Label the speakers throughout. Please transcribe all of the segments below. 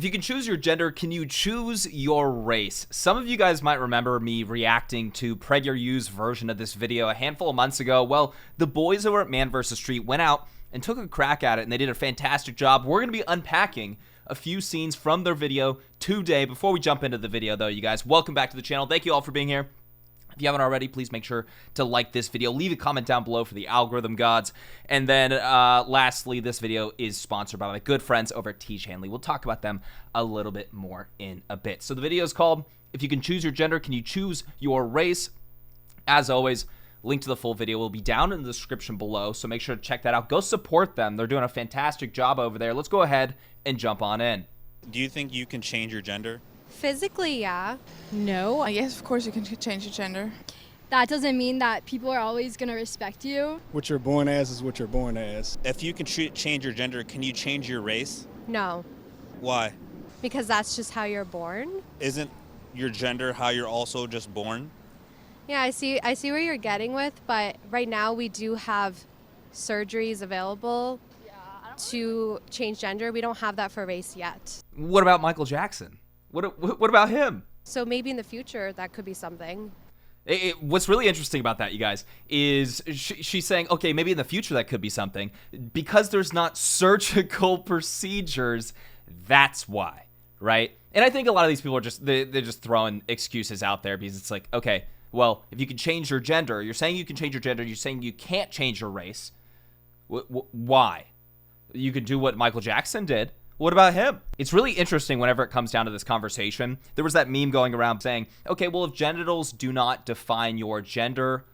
Speaker 1: If you can choose your gender, can you choose your race? Some of you guys might remember me reacting to PragerU's version of this video a handful of months ago. Well, the boys over at Man vs. Street went out and took a crack at it, and they did a fantastic job. We're going to be unpacking a few scenes from their video today. Before we jump into the video, though, you guys, welcome back to the channel. Thank you all for being here. If you haven't already, please make sure to like this video. Leave a comment down below for the algorithm gods. And then lastly, this video is sponsored by my good friends over at Teach Hanley. We'll talk about them a little bit more in a bit. So the video is called, If You Can Choose Your Gender, Can You Choose Your Race? As always, link to the full video will be down in the description below, so make sure to check that out. Go support them. They're doing a fantastic job over there. Let's go ahead and jump on in.
Speaker 2: Do you think you can change your gender?
Speaker 3: Physically, yeah.
Speaker 4: No, yes, of course you can change your gender.
Speaker 5: That doesn't mean that people are always going to respect you.
Speaker 6: What you're born as is what you're born as.
Speaker 2: If you can change your gender, can you change your race?
Speaker 3: No,
Speaker 2: Why?
Speaker 3: because that's just how you're born.
Speaker 2: Isn't your gender how you're also just born?
Speaker 3: Yeah, I see where you're getting with, but right now we do have surgeries available to change gender. We don't have that for race yet.
Speaker 1: What about Michael Jackson? What about him?
Speaker 3: So maybe in the future that could be something.
Speaker 1: What's really interesting about that, you guys, is she's saying, okay, maybe in the future that could be something. Because there's not surgical procedures, that's why, right? And I think a lot of these people are just, they're just throwing excuses out there because it's like, okay, well, if you can change your gender, you're saying you can change your gender, you're saying you can't change your race. Why? You could do what Michael Jackson did. What about him? It's really interesting whenever it comes down to this conversation. There was that meme going around saying, okay, well, if genitals do not define your gender,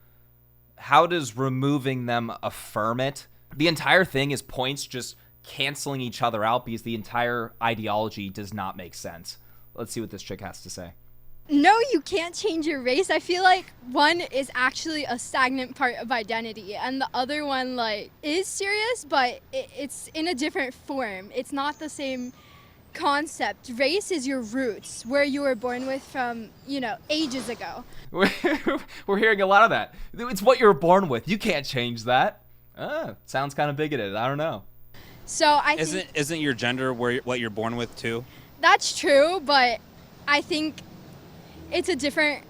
Speaker 1: how does removing them affirm it? The entire thing is points just canceling each other out because the entire ideology does not make sense. Let's see what this chick has to say.
Speaker 5: No, you can't change your race. I feel like one is actually a stagnant part of identity, and the other one, like, is serious, but it's in a different form. It's not the same concept. Race is your roots, where you were born with from, ages ago.
Speaker 1: We're hearing a lot of that. It's what you're born with. You can't change that. Sounds kind of bigoted. I don't know.
Speaker 5: So I think
Speaker 2: Isn't your gender what you're born with too?
Speaker 5: that's true, but I think it's a different,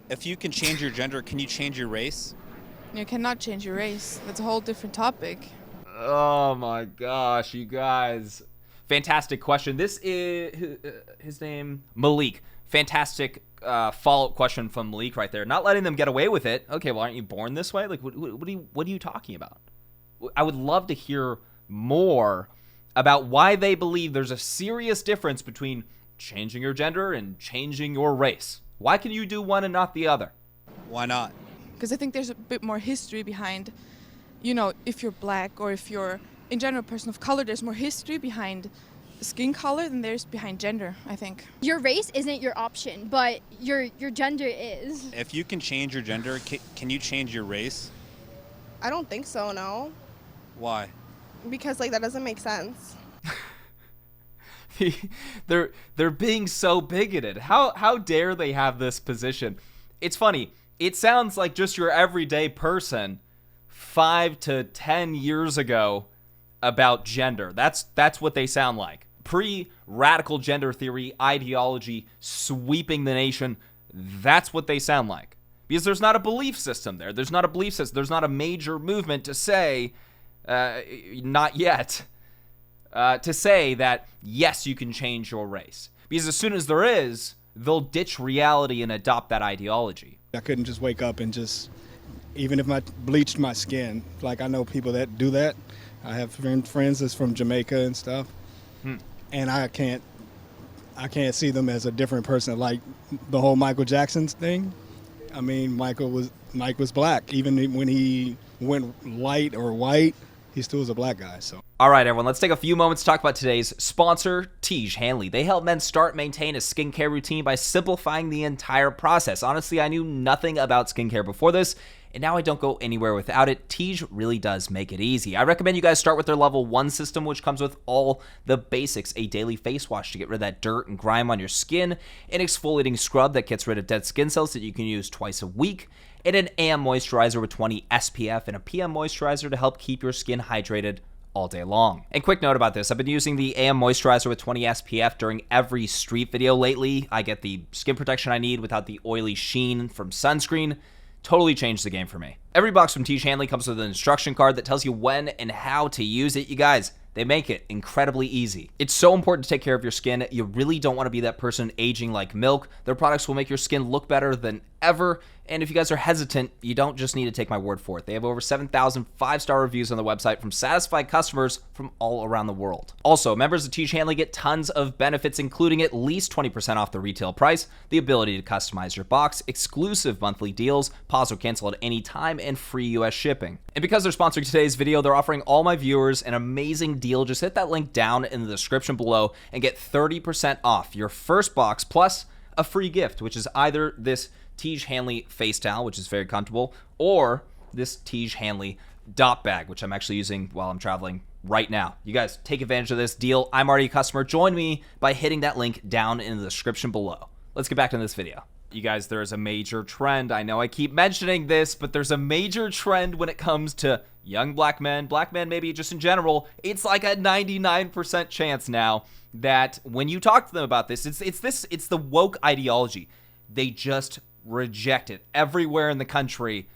Speaker 2: If you can change your gender, can you change your race?
Speaker 4: You cannot change your race. That's a whole different topic.
Speaker 1: Oh my gosh, you guys. Fantastic question. This is his name, Malik. Fantastic follow-up question from Malik right there. Not letting them get away with it. Okay, well, aren't you born this way? Like, what are you talking about? I would love to hear more about why they believe there's a serious difference between changing your gender and changing your race. Why can you do one and not the other?
Speaker 2: Why not?
Speaker 4: Because I think there's a bit more history behind, if you're black or if you're, in general, a person of color, there's more history behind skin color than there's behind gender, I think.
Speaker 5: your race isn't your option, but your gender is.
Speaker 2: If you can change your gender, can you change your race?
Speaker 7: I don't think so, no.
Speaker 2: Why?
Speaker 7: Because, that doesn't make sense.
Speaker 1: They're being so bigoted. How dare they have this position? It's funny. It sounds like just your everyday person 5 to 10 years ago about gender. That's what they sound like. Pre-radical gender theory ideology sweeping the nation. That's what they sound like. Because there's not a belief system there. There's not a belief system. There's not a major movement to say, not yet, to say that, yes, you can change your race. Because as soon as there is, they'll ditch reality and adopt that ideology.
Speaker 6: I couldn't just wake up and even if I bleached my skin, I know people that do that. I have friends that's from Jamaica and stuff, and I can't see them as a different person. Like the whole Michael Jackson thing. I mean, Mike was black. Even when he went light or white, he still was a black guy. So.
Speaker 1: All right, everyone, let's take a few moments to talk about today's sponsor, Teach Hanley. They help men start and maintain a skincare routine by simplifying the entire process. Honestly, I knew nothing about skincare before this, and now I don't go anywhere without it. Teach really does make it easy. I recommend you guys start with their level 1 system, which comes with all the basics: a daily face wash to get rid of that dirt and grime on your skin, an exfoliating scrub that gets rid of dead skin cells that you can use twice a week, and an AM moisturizer with 20 SPF and a PM moisturizer to help keep your skin hydrated all day long. And quick note about this, I've been using the AM moisturizer with 20 SPF during every street video lately. I get the skin protection I need without the oily sheen from sunscreen. Totally changed the game for me. Every box from Tiege Hanley comes with an instruction card that tells you when and how to use it. You guys, they make it incredibly easy. It's so important to take care of your skin. You really don't want to be that person aging like milk. Their products will make your skin look better than ever. And if you guys are hesitant, you don't just need to take my word for it. They have over 7,000 5-star reviews on the website from satisfied customers from all around the world. Also, members of Tiege Hanley get tons of benefits, including at least 20% off the retail price, the ability to customize your box, exclusive monthly deals, pause or cancel at any time, and free US shipping. And because they're sponsoring today's video, they're offering all my viewers an amazing deal. Just hit that link down in the description below and get 30% off your first box plus a free gift, which is either this Tiege Hanley face towel, which is very comfortable, or this Tiege Hanley dot bag, which I'm actually using while I'm traveling right now. You guys take advantage of this deal. I'm already a customer. Join me by hitting that link down in the description below. Let's get back to this video. You guys, there's a major trend. I know I keep mentioning this, but there's a major trend when it comes to young black men maybe just in general. It's like a 99% chance now that when you talk to them about this, it's the woke ideology. They just reject it everywhere in the country.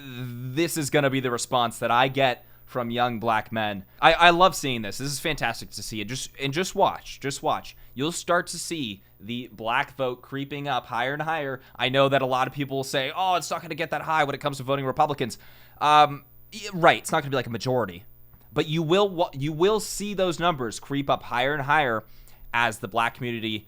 Speaker 1: This is going to be the response that I get from young black men. I love seeing this. This is fantastic to see. Just watch. You'll start to see the black vote creeping up higher and higher. I know that a lot of people will say, oh, it's not going to get that high when it comes to voting Republicans. Right, it's not going to be like a majority. But you will see those numbers creep up higher and higher as the black community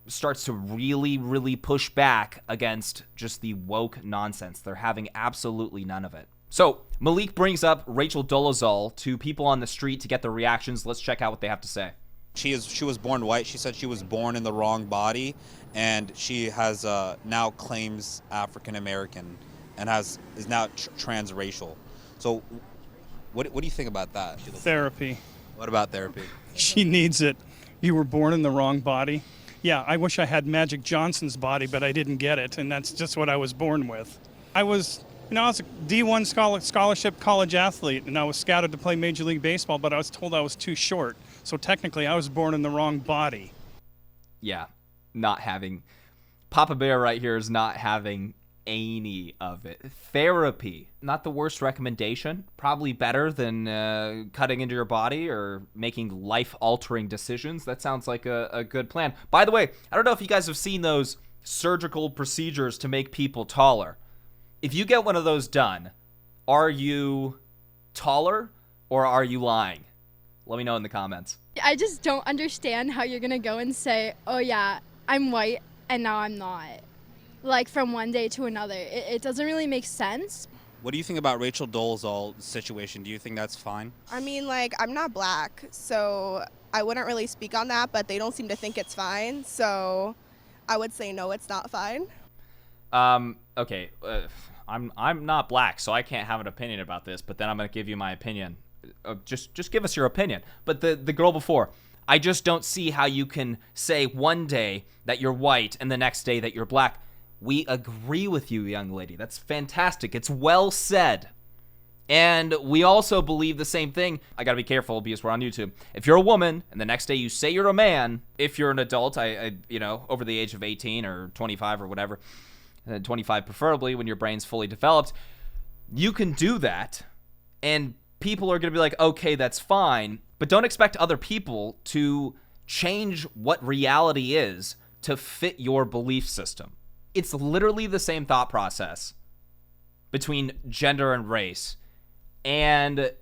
Speaker 1: starts to really, really push back against just the woke nonsense. They're having absolutely none of it. So Malik brings up Rachel Dolezal to people on the street to get their reactions. Let's check out what they have to say.
Speaker 2: She was born white. She said she was born in the wrong body, and she has now claims African American and is now transracial. So what do you think about that?
Speaker 8: Therapy.
Speaker 2: What about therapy?
Speaker 8: She needs it. You were born in the wrong body. Yeah, I wish I had Magic Johnson's body, but I didn't get it, and that's just what I was born with. I was a D1 scholarship college athlete, and I was scouted to play Major League Baseball, but I was told I was too short. So technically, I was born in the wrong body.
Speaker 1: Yeah, not having... Papa Bear right here is not having any of it. Therapy, not the worst recommendation. Probably better than cutting into your body or making life-altering decisions. That sounds like a good plan. By the way, I don't know if you guys have seen those surgical procedures to make people taller. If you get one of those done, are you taller or are you lying? Let me know in the comments.
Speaker 5: I just don't understand how you're gonna go and say, oh yeah, I'm white and now I'm not. Like from one day to another. It doesn't really make sense.
Speaker 2: What do you think about Rachel Dolezal's situation? Do you think that's fine?
Speaker 7: I mean, like, I'm not black, so I wouldn't really speak on that, but they don't seem to think it's fine, so I would say no, it's not fine.
Speaker 1: Okay, I'm not black, so I can't have an opinion about this, but then I'm going to give you my opinion. Just give us your opinion. But the girl before, I just don't see how you can say one day that you're white and the next day that you're black. We agree with you, young lady. That's fantastic. It's well said. And we also believe the same thing. I gotta be careful because we're on YouTube. If you're a woman and the next day you say you're a man, if you're an adult, over the age of 18 or 25 or whatever, 25 preferably when your brain's fully developed, you can do that. And people are gonna be like, okay, that's fine. But don't expect other people to change what reality is to fit your belief system. It's literally the same thought process between gender and race. And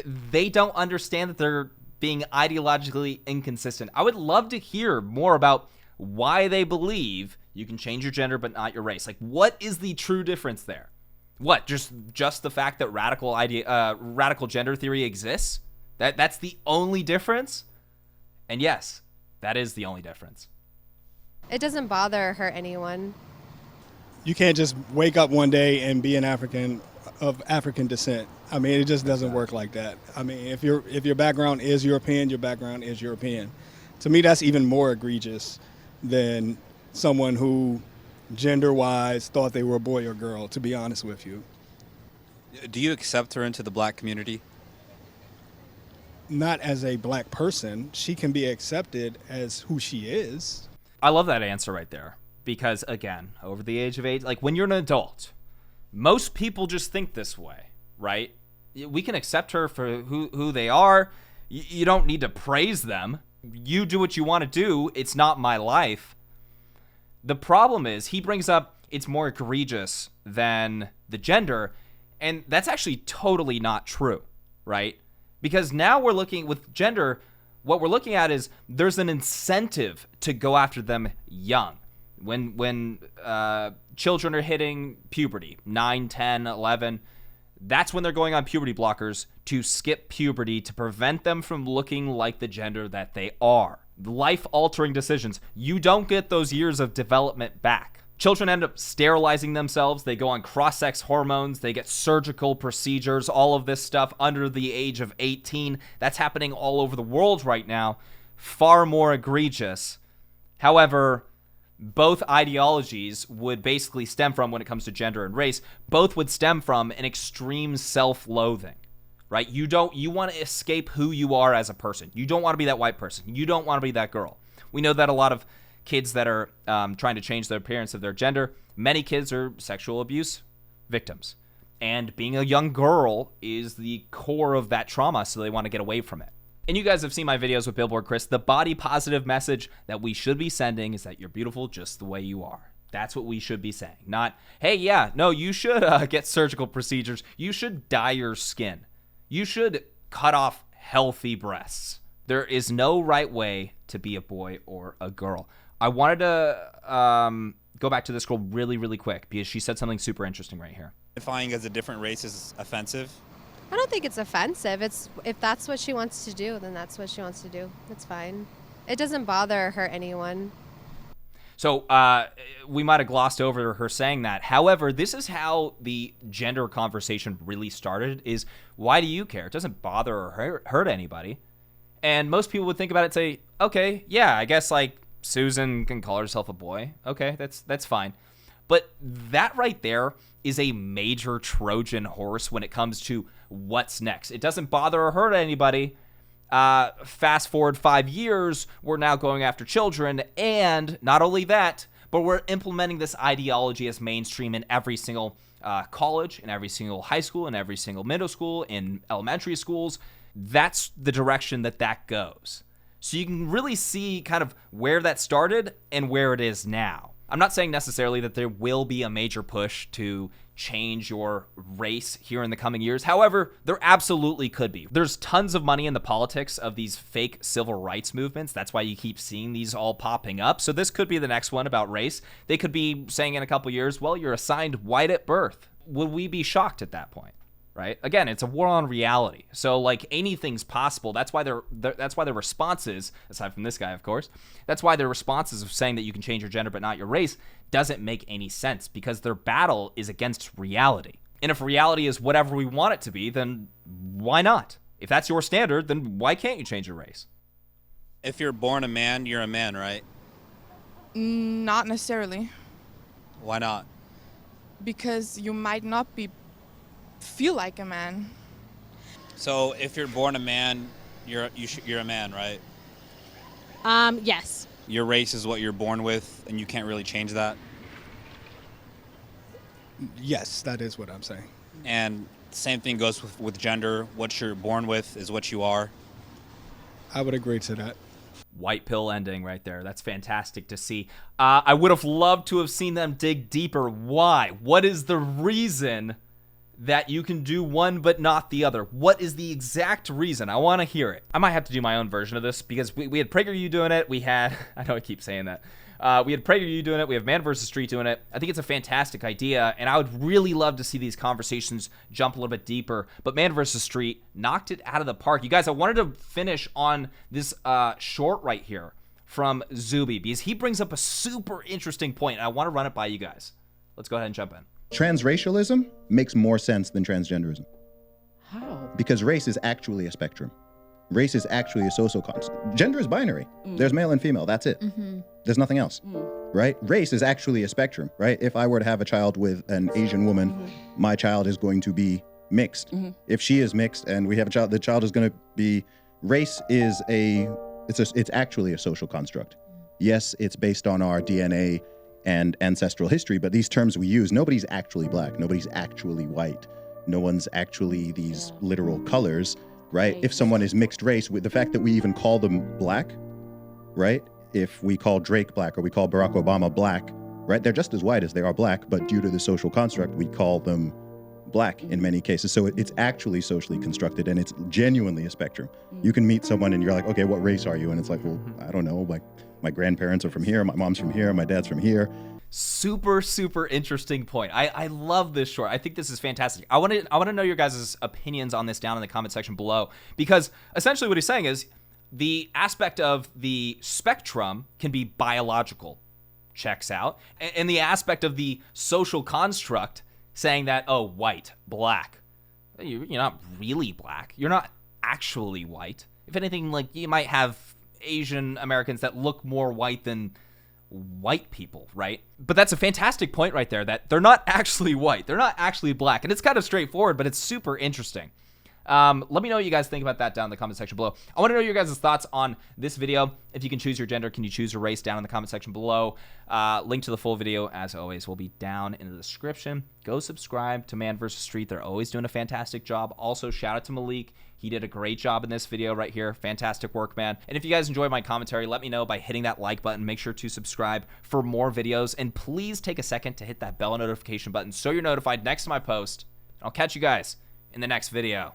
Speaker 1: they don't understand that they're being ideologically inconsistent. I would love to hear more about why they believe you can change your gender but not your race. Like, what is the true difference there? What, just the fact that radical gender theory exists? That's the only difference? And yes, that is the only difference.
Speaker 3: It doesn't bother or hurt anyone.
Speaker 6: You can't just wake up one day and be an African of African descent. I mean, it just doesn't work like that. I mean, if your background is European, your background is European. To me, that's even more egregious than someone who, gender-wise, thought they were a boy or girl, to be honest with you.
Speaker 2: Do you accept her into the black community?
Speaker 6: not as a black person. She can be accepted as who she is.
Speaker 1: I love that answer right there because, again, over the age of 8, like when you're an adult, most people just think this way, right? We can accept her for who they are. You don't need to praise them. You do what you want to do. It's not my life. The problem is he brings up it's more egregious than the gender, and that's actually totally not true, right? Because now we're looking with gender, what we're looking at is there's an incentive to go after them young. When children are hitting puberty, 9, 10, 11, that's when they're going on puberty blockers to skip puberty to prevent them from looking like the gender that they are. Life-altering decisions. You don't get those years of development back. Children end up sterilizing themselves. They go on cross-sex hormones. They get surgical procedures, all of this stuff under the age of 18. That's happening all over the world right now. Far more egregious. However, both ideologies would basically stem from, when it comes to gender and race, both would stem from an extreme self-loathing, right? You want to escape who you are as a person. You don't want to be that white person. You don't want to be that girl. We know that a lot of kids that are trying to change the appearance of their gender, many kids are sexual abuse victims. And being a young girl is the core of that trauma, so they want to get away from it. And you guys have seen my videos with Billboard Chris. The body positive message that we should be sending is that you're beautiful just the way you are. That's what we should be saying. Not, hey, yeah, no, you should get surgical procedures. You should dye your skin. You should cut off healthy breasts. There is no right way to be a boy or a girl. I wanted to go back to this girl really, really quick because she said something super interesting right here.
Speaker 2: Identifying as a different race is offensive.
Speaker 3: I don't think it's offensive. If that's what she wants to do, then that's what she wants to do. It's fine. It doesn't bother or hurt anyone.
Speaker 1: So we might have glossed over her saying that. However, this is how the gender conversation really started, is why do you care? It doesn't bother or hurt anybody. And most people would think about it and say, okay, yeah, I guess like Susan can call herself a boy. Okay, that's fine. But that right there is a major Trojan horse when it comes to what's next. It doesn't bother or hurt anybody. Fast forward 5 years, we're now going after children, and not only that, but we're implementing this ideology as mainstream in every single college, in every single high school, in every single middle school, in elementary schools. That's the direction that goes. So you can really see kind of where that started and where it is now. I'm not saying necessarily that there will be a major push to change your race here in the coming years. However, there absolutely could be. There's tons of money in the politics of these fake civil rights movements. That's why you keep seeing these all popping up. So this could be the next one about race. They could be saying in a couple years, well, you're assigned white at birth. Would we be shocked at that point? Right? Again, it's a war on reality. So like anything's possible. That's why their responses, aside from this guy, of course, that's why their responses of saying that you can change your gender but not your race doesn't make any sense, because their battle is against reality. And if reality is whatever we want it to be, then why not? If that's your standard, then why can't you change your race?
Speaker 2: If you're born a man, you're a man, right?
Speaker 4: Not necessarily,
Speaker 2: Why not?
Speaker 4: because you might not feel like a man.
Speaker 2: So if you're born a man, you're a man, right?
Speaker 9: Yes.
Speaker 2: Your race is what you're born with, and you can't really change that.
Speaker 6: Yes, that is what I'm saying.
Speaker 2: And same thing goes with gender. What you're born with is what you are.
Speaker 6: I would agree to that.
Speaker 1: White pill ending right there. That's fantastic to see. I would have loved to have seen them dig deeper. Why? What is the reason that you can do one but not the other? What is the exact reason? I want to hear it. I might have to do my own version of this, because we had PragerU doing it. We had, I know I keep saying that. We had PragerU doing it. We have Man vs. Street doing it. I think it's a fantastic idea, and I would really love to see these conversations jump a little bit deeper. But Man vs. Street knocked it out of the park. You guys, I wanted to finish on this short right here from Zuby, because he brings up a super interesting point, and I want to run it by you guys. Let's go ahead and jump in.
Speaker 10: Transracialism makes more sense than transgenderism.
Speaker 9: How?
Speaker 10: Because race is actually a spectrum. Race is actually a social construct. Gender is binary. There's male and female. That's it. There's nothing else, right? Race is actually a spectrum, right? If I were to have a child with an Asian woman, my child is going to be mixed. If she is mixed and we have a child, the child is going to be Race is it's actually a social construct. Yes, it's based on our DNA and ancestral history, but these terms we use, nobody's actually black, nobody's actually white, no one's actually these literal colors, right? If someone is mixed race, with the fact that we even call them black, right? If we call Drake black or we call Barack Obama black, right? They're just as white as they are black, but due to the social construct, we call them black in many cases. So it's actually socially constructed, and it's genuinely a spectrum. You can meet someone and you're like, okay, what race are you? And it's like, well, I don't know. Like, my grandparents are from here, my mom's from here, my dad's from here.
Speaker 1: Super, super interesting point. I love this short. I think this is fantastic. I want to know your guys' opinions on this down in the comment section below, because essentially what he's saying is the aspect of the spectrum can be biological, checks out, and the aspect of the social construct saying that, oh, white, black, you're not really black. You're not actually white. If anything, like, you might have Asian Americans that look more white than white people, right? But that's a fantastic point right there, that they're not actually white. They're not actually black. And it's kind of straightforward, but it's super interesting. Let me know what you guys think about that down in the comment section below. I want to know your guys' thoughts on this video. If you can choose your gender, can you choose your race, down in the comment section below. Link to the full video, as always, will be down in the description. Go subscribe to Man vs. Street. They're always doing a fantastic job. Also, shout out to Malik. He did a great job in this video right here. Fantastic work, man. And if you guys enjoyed my commentary, let me know by hitting that like button. Make sure to subscribe for more videos. And please take a second to hit that bell notification button so you're notified next time I post. I'll catch you guys in the next video.